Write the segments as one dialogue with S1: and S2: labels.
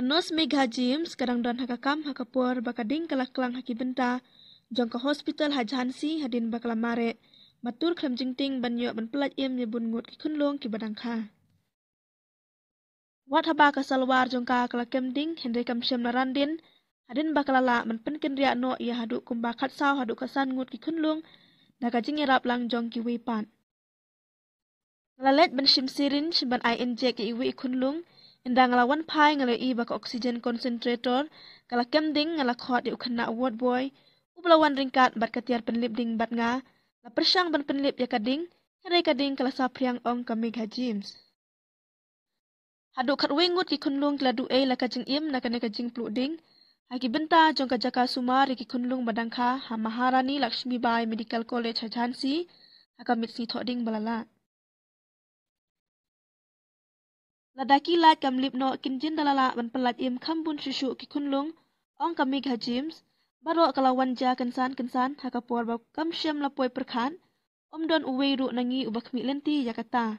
S1: Kanos Megha James kadang don hakakam hakapur bakading kalaklang hakibenta jongka hospital hajansi hadin bakalamare matur klam jingting banyo ban pelat im nyebun ngut ki kunlong ki badangkha. Wat haba kasalwar jongka kalakem ding Henry kamshem narandin hadin bakalala man penken ria no ia hadu kumba khatsau hadu kasan ngut ki kunlong daga jingirap lang jong ki wipan. Ngalalet ban shimsirin shimban INJ ki iwi kunlong indang ngalawan pai ngalai baka oksigen concentrator kalakem ding ngalakhot di ukana ward boy ublawan ringkat bat katiar penlip ding bat nga la persyang ban penlip ya kading Henry kading kalasa priang ong ka Megha James. Hadu kat wengut ki kunlung keladu la kajing im na kane kajing pluk ding. Haki benta jong ka jaka sumar ki kunlung badangkha ha Maharani Lakshmi Bai Medical College Hajansi hakamit si thoding balala. Ladaki lat kamlip no kinjin dalala ban pelat im khambun susu ki kunlung ong ka Megha James baro kalawan ja kensan hakapor ba kamsyam lapoi perkhan omdon uweiru nangi ubakmi lenti yakata.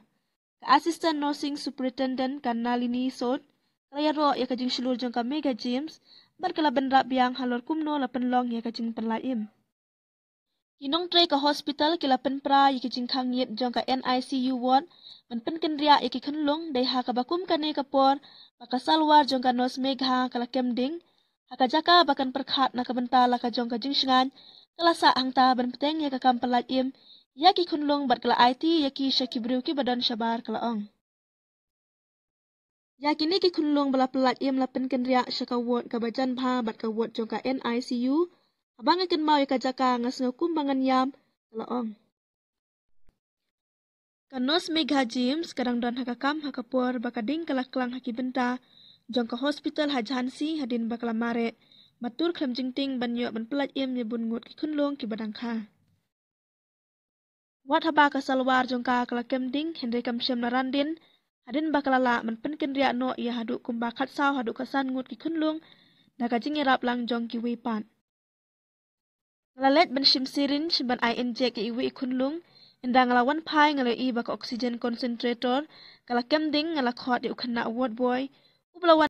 S1: Ka Assistant Nursing Superintendent kan Nalini Sod, kalayaro ya kajing shulur jong ka Megha James, berkalaban rap yang halor kumno la penlong ya kajing penlaim. Kinong tray ka hospital kila penpra ya kajing kangit jong ka NICU ward, man penkenria ya kikunlong day ha kabakum kane kapor, bakasalwar jong ka Nos Megha kalakem ding, hakajaka bakan perkhat na kabenta la ka jong kajing shingan, kalasa hangta ban peteng ya kakam penlaim, yaki kunlong bat kala IT yaki syakibriu ki badan syabar kalaong. Yaki ni ki kunlong bala pelat im la penken ria syaka ward ka bajan bha bat ka ward jong ka NICU habang ikan mau yaka jaka ngas ngakum bangan yam kalaong. Kanos Megha James kadang don hakakam hakapur bakading kalaklang hakibenta jong ka hospital hajansi hadin bakalamare matur klam jingting banyo ban pelat im nyebun ngut ki kunlong ki badangkha. Wat haba kasalwar jongka kalakem ding Henry kamshem narandin hadin bakalala man penken ria no ia hadu kumba khatsau hadu kasan ngut ki kunlung daga jingirap lang jong ki wipan. Ngalalet ban shimsirin shimban INJ ki iwi kunlung indang ngalawan pai ngalai baka oksigen concentrator kalakem ding ngalakhot di ukana ward boy ublawan